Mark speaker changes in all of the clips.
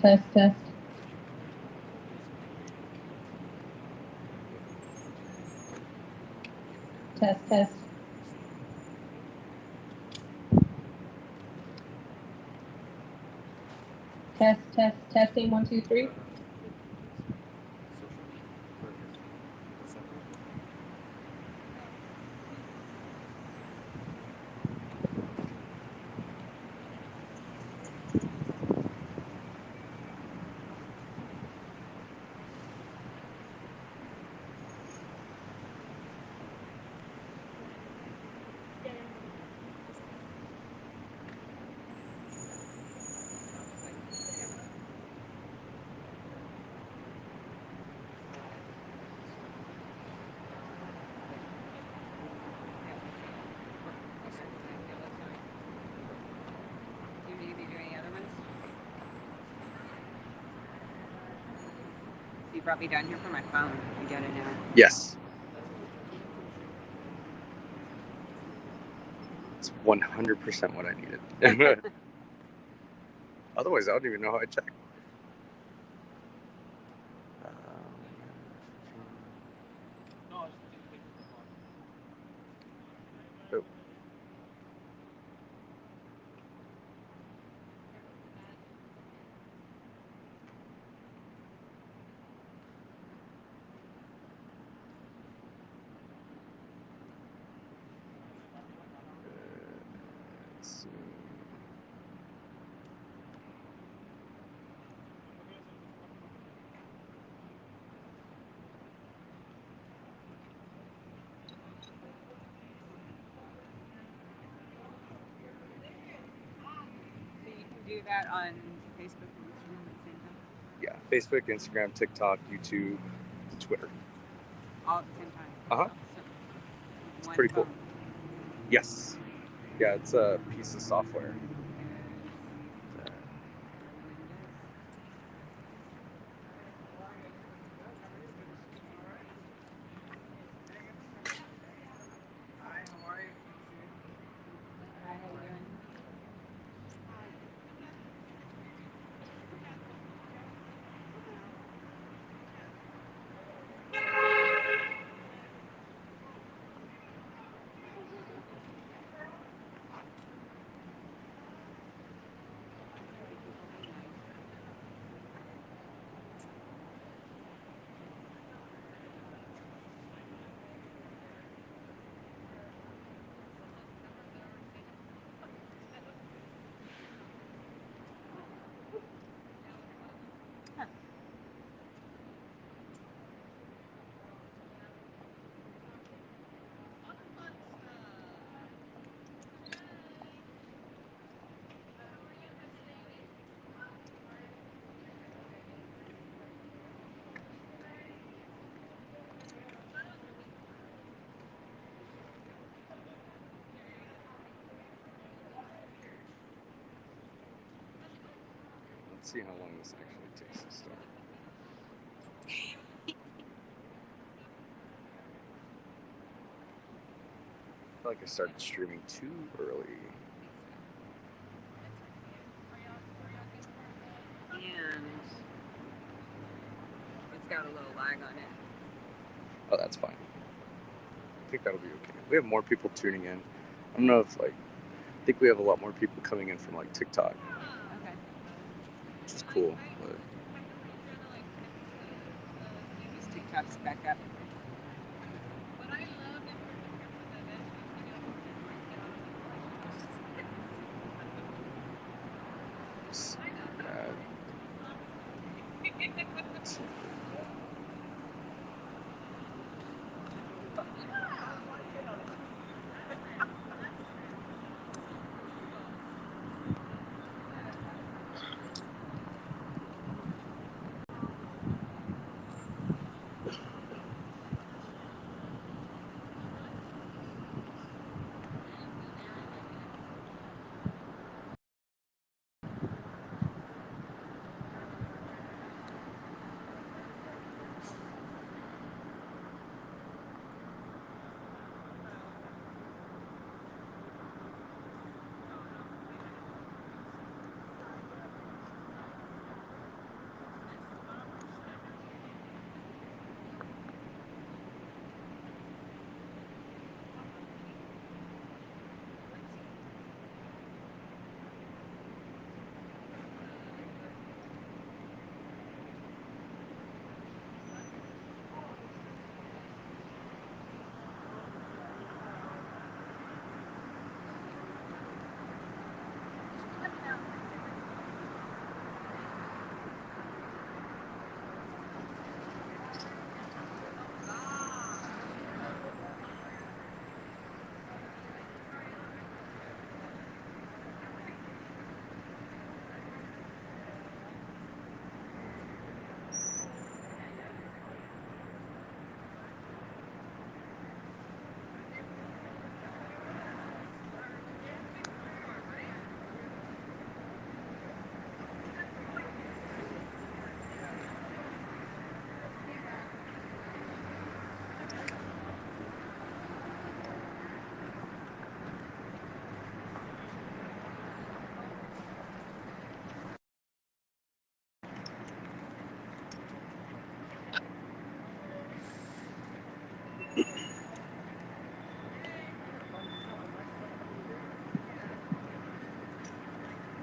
Speaker 1: test, test. Test, test. Test, test, testing, 1, 2, 3.
Speaker 2: You brought me down here for my phone. You get it now.
Speaker 3: Yes. It's 100% what I needed. Otherwise, I don't even know how I check. Oh. Let's see.
Speaker 2: So you can do that on Facebook and Instagram at the same time?
Speaker 3: Yeah, Facebook, Instagram, TikTok, YouTube, Twitter.
Speaker 2: All at the same time?
Speaker 3: Uh-huh.
Speaker 2: So,
Speaker 3: it's pretty cool. Yes. Yeah, it's a piece of software. Let's see how long this actually takes to start. I feel like I started streaming too early.
Speaker 2: And it's got a little lag on it.
Speaker 3: Oh, that's fine. I think that'll be okay. We have more people tuning in. I don't know if I think we have a lot more people coming in from TikTok.
Speaker 2: Okay.
Speaker 3: Which is cool. But
Speaker 2: TikTok's back up.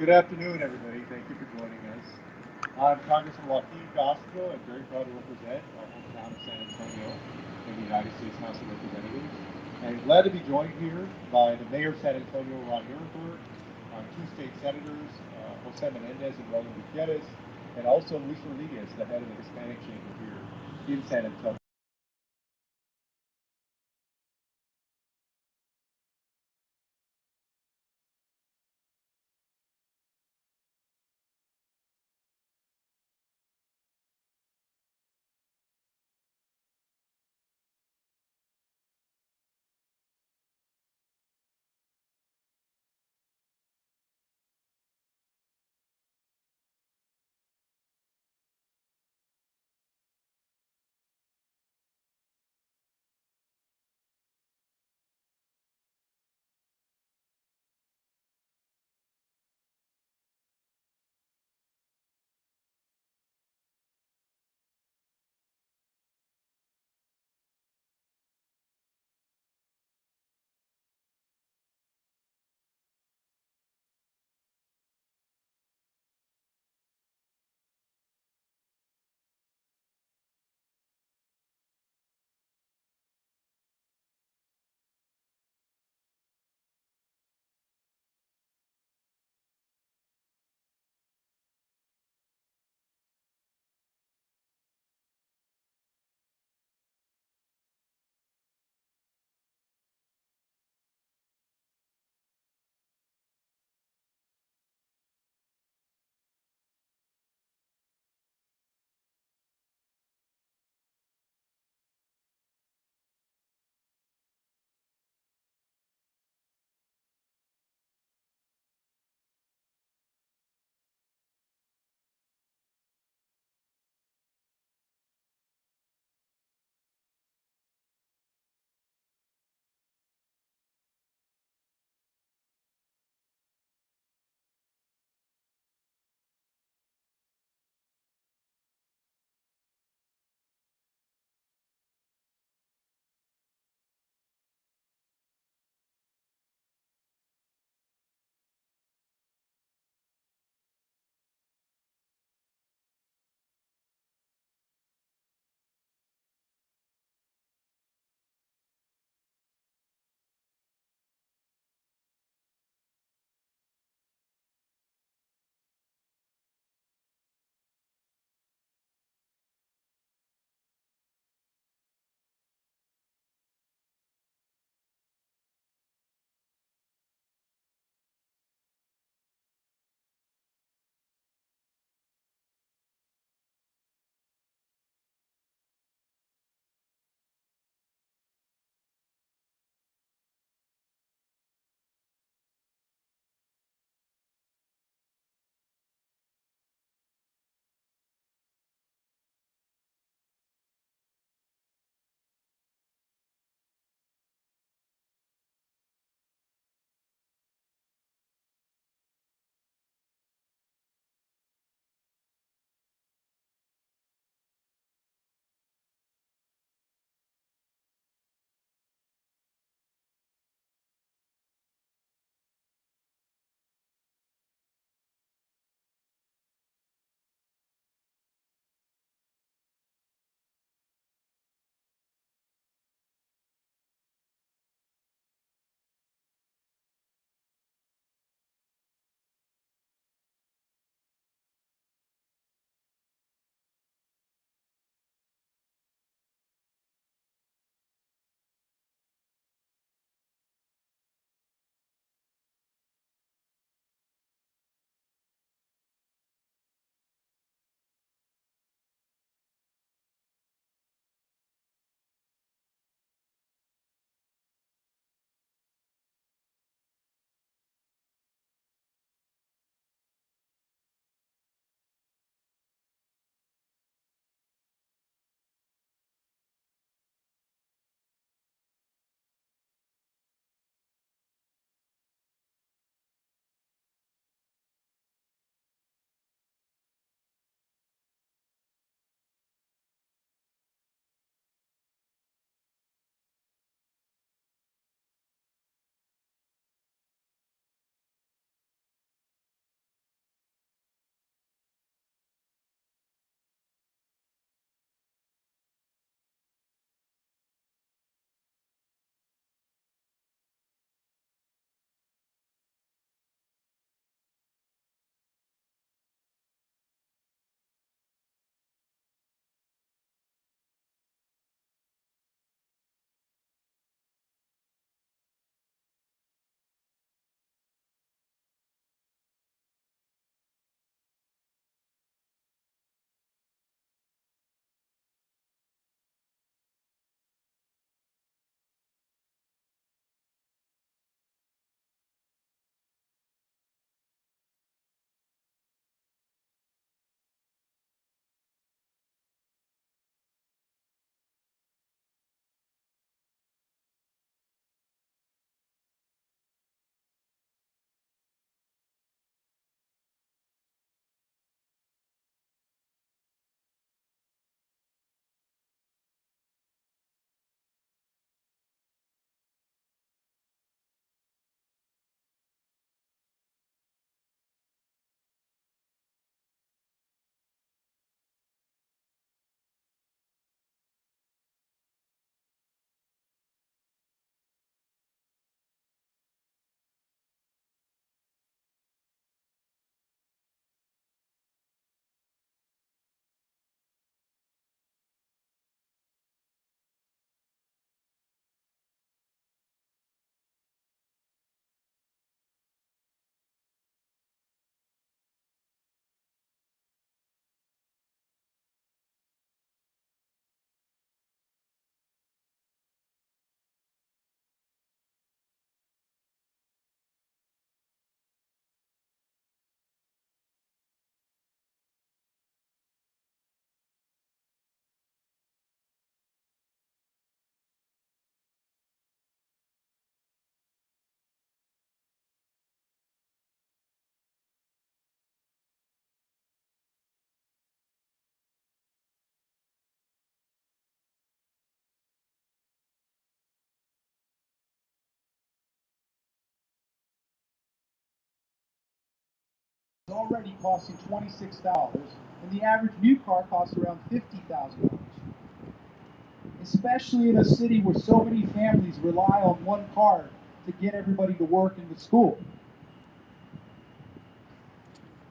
Speaker 4: Good afternoon, everybody. Thank you for joining us. I'm Congressman Joaquin Castro and very proud to represent our hometown of San Antonio in the United States House of Representatives. And glad to be joined here by the Mayor of San Antonio, Ron Nirenberg, our two state senators, Jose Menendez and Roland Gutierrez, and also Luis Rodriguez, the head of the Hispanic Chamber here in San Antonio. already costing $26, and the average new car costs around $50,000. Especially in a city where so many families rely on one car to get everybody to work and to school.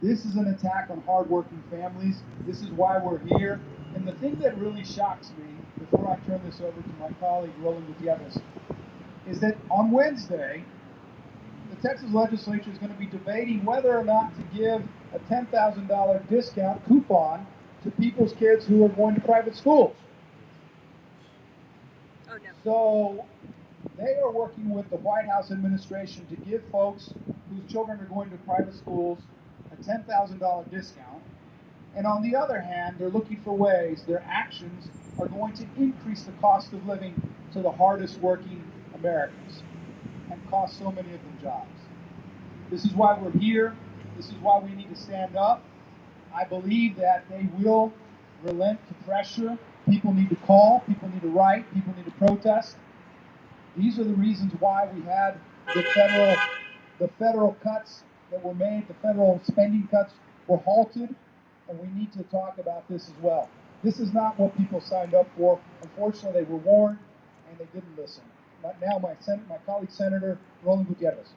Speaker 4: This is an attack on hardworking families. This is why we're here. And the thing that really shocks me, before I turn this over to my colleague Roland Gutierrez, is that on Wednesday, the Texas legislature is going to be debating whether or not to give a $10,000 discount coupon to people's kids who are going to private schools.
Speaker 2: Oh, no.
Speaker 4: So they are working with the White House administration to give folks whose children are going to private schools a $10,000 discount. And on the other hand, they're looking for ways, their actions are going to increase the cost of living to the hardest working Americans and cost so many of them jobs. This is why we're here. This is why we need to stand up. I believe that they will relent to pressure. People need to call, people need to write, people need to protest. These are the reasons why we had the federal cuts that were made, the federal spending cuts were halted, and we need to talk about this as well. This is not what people signed up for. Unfortunately, they were warned and they didn't listen. But now my colleague Senator Roland Gutierrez.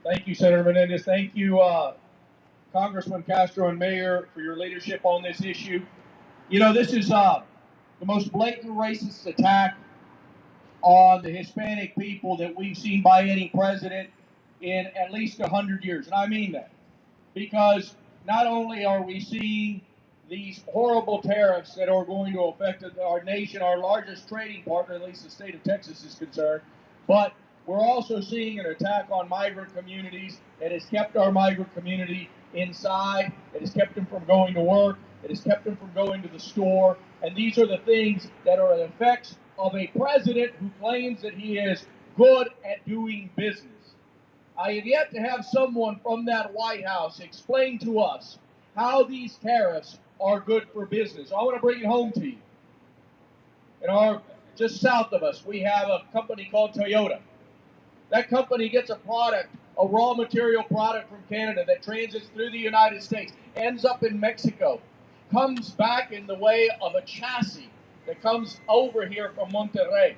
Speaker 5: Thank you, Senator Menendez. Thank you, Congressman Castro and Mayor, for your leadership on this issue. You know, this is the most blatant racist attack on the Hispanic people that we've seen by any president in at least 100 years. And I mean that. Because not only are we seeing these horrible tariffs that are going to affect our nation, our largest trading partner, at least the state of Texas is concerned, but we're also seeing an attack on migrant communities that has kept our migrant community inside. It has kept them from going to work. It has kept them from going to the store. And these are the things that are the effects of a president who claims that he is good at doing business. I have yet to have someone from that White House explain to us how these tariffs are good for business. I want to bring it home to you. Just south of us, we have a company called Toyota. That company gets a product, a raw material product from Canada that transits through the United States, ends up in Mexico, comes back in the way of a chassis that comes over here from Monterrey.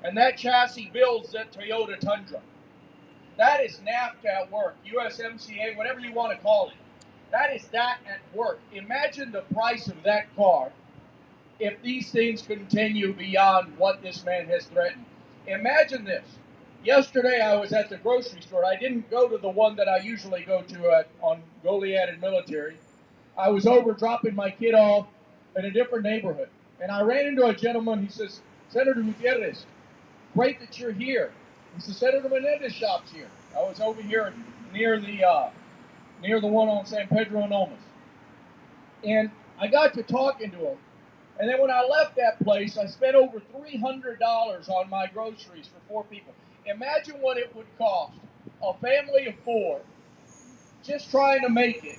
Speaker 5: And that chassis builds that Toyota Tundra. That is NAFTA at work, USMCA, whatever you want to call it. That is that at work. Imagine the price of that car if these things continue beyond what this man has threatened. Imagine this. Yesterday I was at the grocery store. I didn't go to the one that I usually go to on Goliad and Military. I was over dropping my kid off in a different neighborhood. And I ran into a gentleman. He says, Senator Gutierrez, great that you're here. He says, Senator Menendez shops here. I was over here near the one on San Pedro and Olmos. And I got to talking to him. And then when I left that place, I spent over $300 on my groceries for 4 people. Imagine what it would cost a family of 4 just trying to make it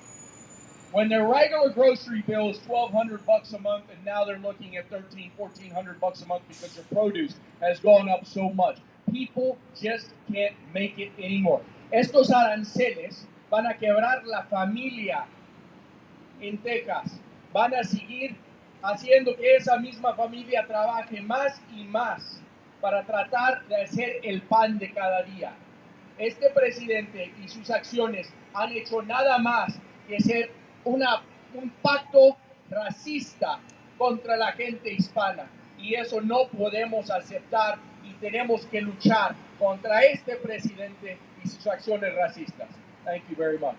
Speaker 5: when their regular grocery bill is $1,200 a month, and now they're looking at $1,400 a month because their produce has gone up so much. People just can't make it anymore. Estos aranceles van a quebrar la familia en Texas. Van a seguir haciendo que esa misma familia trabaje más y más para tratar de hacer el pan de cada día. Este presidente y sus acciones han hecho nada más que ser un pacto racista contra la gente hispana. Y eso no podemos aceptar y tenemos que luchar contra este presidente y sus acciones racistas. Thank you very much.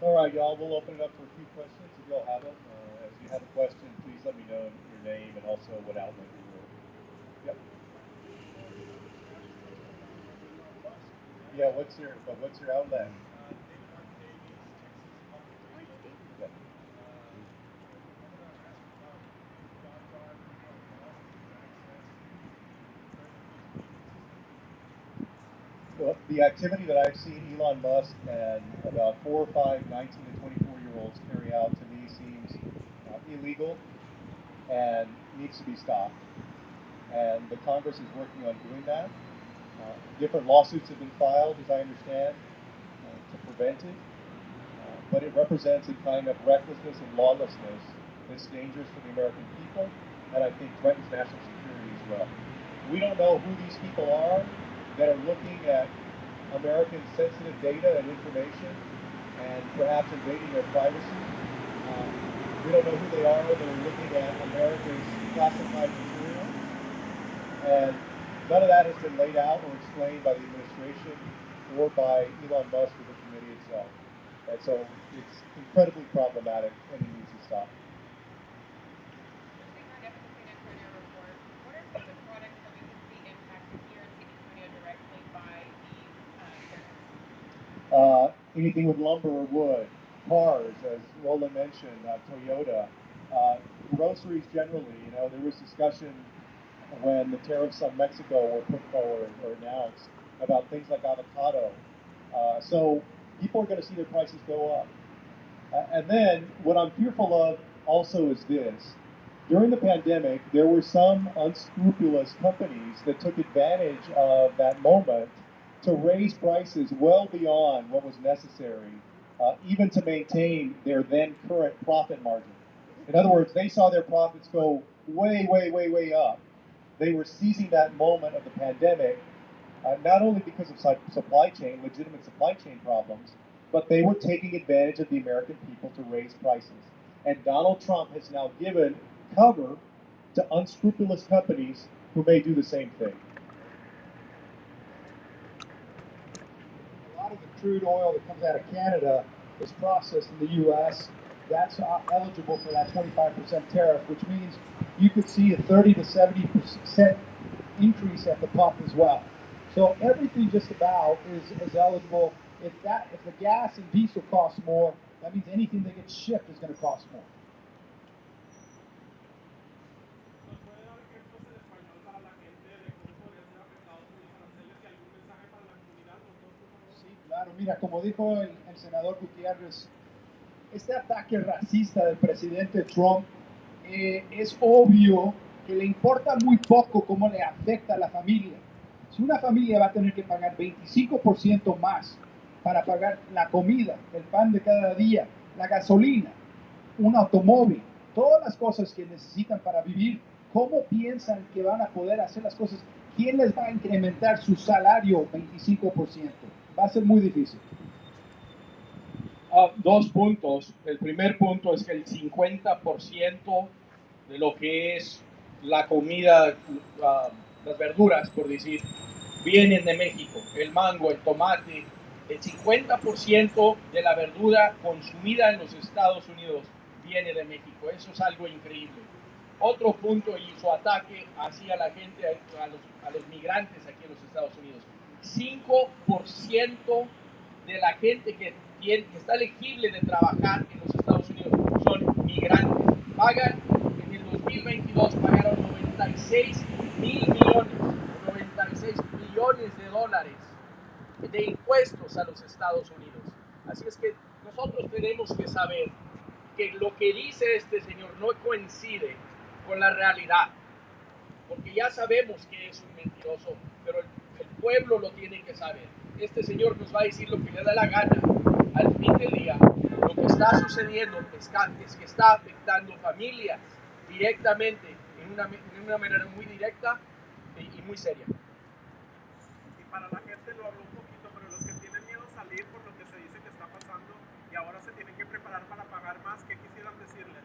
Speaker 4: All right, y'all, we'll open it up for a few questions if y'all have them. As you have a question, please let me know your name and also what outlet you're with. Yep. Yeah, what's your outlet? Yep. Well, the activity that I've seen Elon Musk and about 4 or 5 19 to 24-year-olds carry out to me seems illegal and needs to be stopped. and the Congress is working on doing that. Different lawsuits have been filed, as I understand, to prevent it. But it represents a kind of recklessness and lawlessness that's dangerous for the American people, and I think threatens national security as well. We don't know who these people are that are looking at American sensitive data and information and perhaps invading their privacy. We don't know who they are that are looking at America's classified material. And none of that has been laid out or explained by the administration or by Elon Musk or the committee itself. And so it's incredibly problematic and it needs to stop. Anything with lumber or wood, cars, as Roland mentioned, Toyota, groceries generally. You know, there was discussion when the tariffs on Mexico were put forward or announced about things like avocado. So people are going to see their prices go up. And then what I'm fearful of also is this. During the pandemic, there were some unscrupulous companies that took advantage of that moment to raise prices well beyond what was necessary, even to maintain their then current profit margin. In other words, they saw their profits go way, way, way, way up. They were seizing that moment of the pandemic, not only because of supply chain, legitimate supply chain problems, but they were taking advantage of the American people to raise prices. And Donald Trump has now given cover to unscrupulous companies who may do the same thing. A lot of the crude oil that comes out of Canada is processed in the U.S. That's eligible for that 25% tariff, which means you could see a 30 to 70% increase at the pump as well. So everything just about is eligible. If the gas and diesel costs more, that means anything that gets shipped is going to cost more. Sí, claro. Mira, como dijo el senador Gutierrez, este ataque racista del presidente Trump es obvio que le importa muy poco cómo le afecta a la familia. Si una familia va a tener que pagar 25% más para pagar la comida, el pan de cada día, la gasolina, un automóvil, todas las cosas que necesitan para vivir, ¿cómo piensan que van a poder hacer las cosas? ¿Quién les va a incrementar su salario 25%? Va a ser muy difícil.
Speaker 5: Dos puntos. El primer punto es que el 50% de lo que es la comida, las verduras, por decir, vienen de México. El mango, el tomate, el 50% de la verdura consumida en los Estados Unidos viene de México. Eso es algo increíble. Otro punto y su ataque hacia la gente, a los migrantes aquí en los Estados Unidos. 5% de la gente que está elegible de trabajar en los Estados Unidos son migrantes. Pagan, en el 2022 pagaron 96 billones de dólares de impuestos a los Estados Unidos. Así es que nosotros tenemos que saber que lo que dice este señor no coincide con la realidad, porque ya sabemos que es un mentiroso, pero el pueblo lo tiene que saber. Este señor nos va a decir lo que le da la gana. Al fin del día, lo que está sucediendo es que está afectando familias directamente, en una manera muy directa y muy seria.
Speaker 6: Y para la gente lo habló un poquito, pero los que tienen miedo a salir por lo que se dice que está pasando y ahora se tienen que preparar para pagar más, ¿qué quisieran decirles?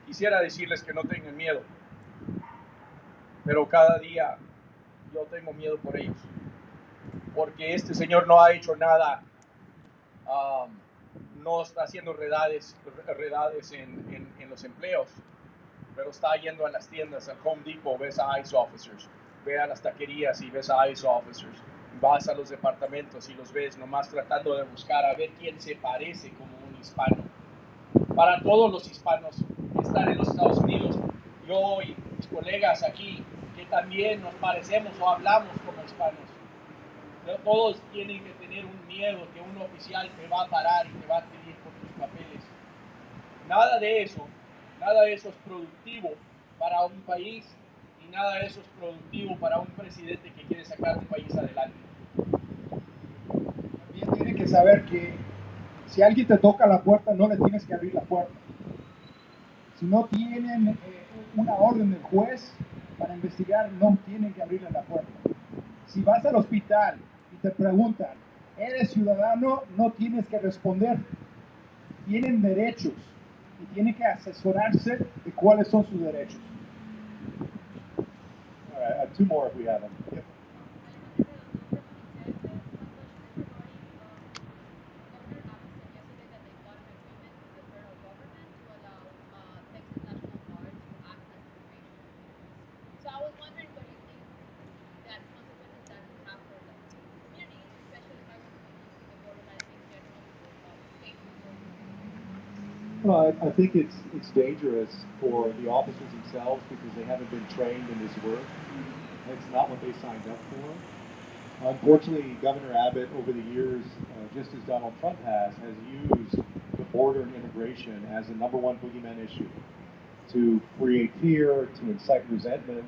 Speaker 5: Quisiera decirles que no tengan miedo, pero cada día yo tengo miedo por ellos, porque este señor no ha hecho nada, no está haciendo redades en los empleos, pero está yendo a las tiendas, al Home Depot, ves a ICE officers, ve a las taquerías y ves a ICE officers, vas a los departamentos y los ves nomás tratando de buscar a ver quién se parece como un hispano. Para todos los hispanos que están en los Estados Unidos, yo y mis colegas aquí, que también nos parecemos o hablamos como hispanos, todos tienen que tener un miedo que un oficial te va a parar y te va a pedir por tus papeles. Nada de eso es productivo para un país y nada de eso es productivo para un presidente que quiere sacar un país adelante.
Speaker 7: También tienen que saber que si alguien te toca la puerta, no le tienes que abrir la puerta. Si no tienen una orden del juez para investigar, no tienen que abrirle la puerta. Si vas al hospital y te preguntan, ¿eres ciudadano? No tienes que responder. Tienen derechos y tienen que asesorarse de cuáles son sus derechos.
Speaker 4: All right, two more if we have them. Yep.
Speaker 8: So I was wondering what you think that consequences that could have for the communities, especially migrant communities, in the borderlands in general, state resources.
Speaker 4: Well, I think it's dangerous for the officers themselves because they haven't been trained in this work. It's not what they signed up for. Unfortunately, Governor Abbott, over the years, just as Donald Trump has used the border and immigration as the #1 boogeyman issue to create fear, to incite resentment,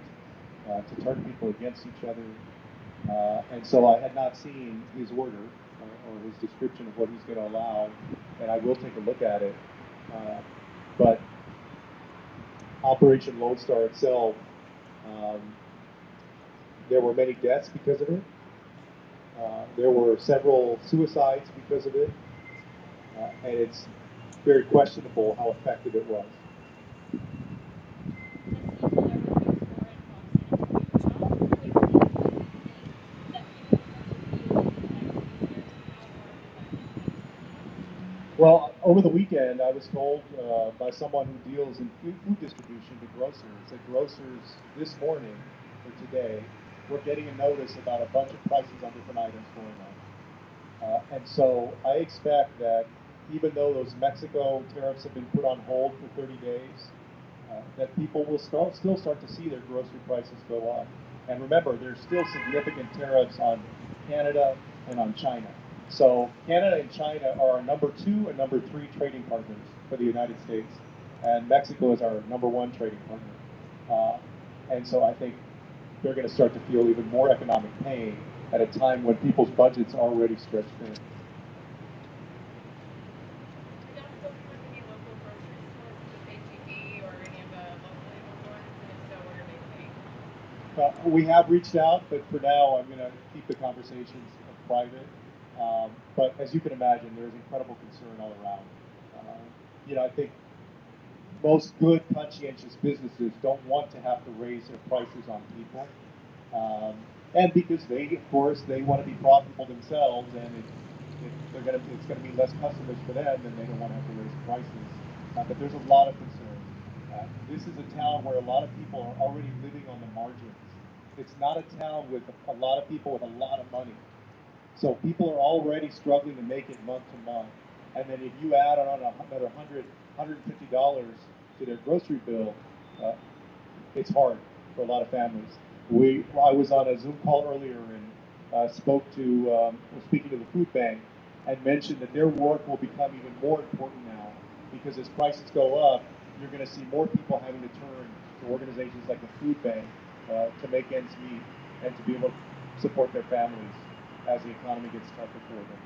Speaker 4: to turn people against each other. And so I had not seen his order or his description of what he's going to allow, and I will take a look at it. But Operation Lone Star itself, there were many deaths because of it. There were several suicides because of it, and it's very questionable how effective it was. Well, over the weekend, I was told by someone who deals in food distribution to grocers that grocers this morning or today were getting a notice about a bunch of prices on different items going on. And so I expect that even though those Mexico tariffs have been put on hold for 30 days, that people will still start to see their grocery prices go up. And remember, there's still significant tariffs on Canada and on China. So Canada and China are our #2 and #3 trading partners for the United States, and Mexico is our #1 trading partner. And so I think they're going to start to feel even more economic pain at a time when people's budgets are already stretched thin. We have reached out, but for now, I'm going to keep the conversations private. But as you can imagine, there's incredible concern all around. I think most good, conscientious businesses don't want to have to raise their prices on people. And because of course, they want to be profitable themselves, and it's going to be less customers for them, and they don't want to have to raise prices. But there's a lot of concern. This is a town where a lot of people are already living on the margins. It's not a town with a lot of people with a lot of money. So people are already struggling to make it month to month. And then if you add on another $100, $150 to their grocery bill, it's hard for a lot of families. I was on a Zoom call earlier and speaking to the food bank and mentioned that their work will become even more important now because as prices go up, you're going to see more people having to turn to organizations like the food bank to make ends meet and to be able to support their families as the economy gets tougher for them.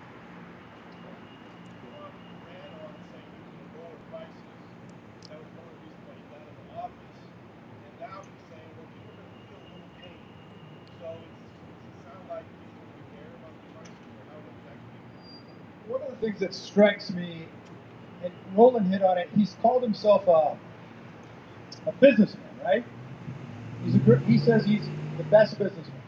Speaker 6: Trump ran on saying he was going to lower prices. That was one of the reasons why he got into office. And now he's saying, well, people are going to feel a little pain. So it sounds like he's going to care about the prices or how it affects people.
Speaker 7: One of the things that strikes me, and Roland hit on it, he's called himself a businessman, right? He says he's the best businessman.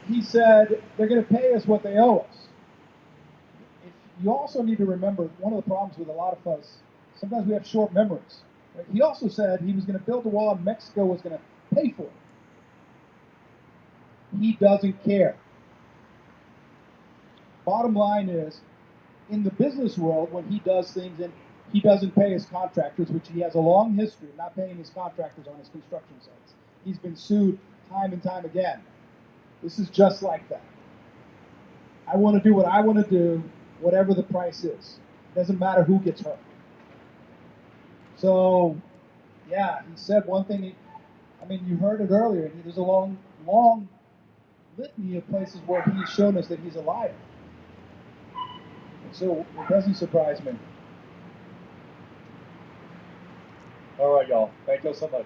Speaker 7: He said they're going to pay us what they owe us. You also need to remember one of the problems with a lot of us, sometimes we have short memories. Right? He also said he was going to build a wall and Mexico was going to pay for it. He doesn't care. Bottom line is, in the business world, when he does things and he doesn't pay his contractors, which he has a long history of not paying his contractors on his construction sites. He's been sued time and time again. This is just like that. I want to do what I want to do, whatever the price is. Doesn't matter who gets hurt. So, yeah, he said one thing. I mean, you heard it earlier. There's a long litany of places where he's shown us that he's a liar. And so it doesn't surprise me.
Speaker 4: All right, y'all. Thank you so much.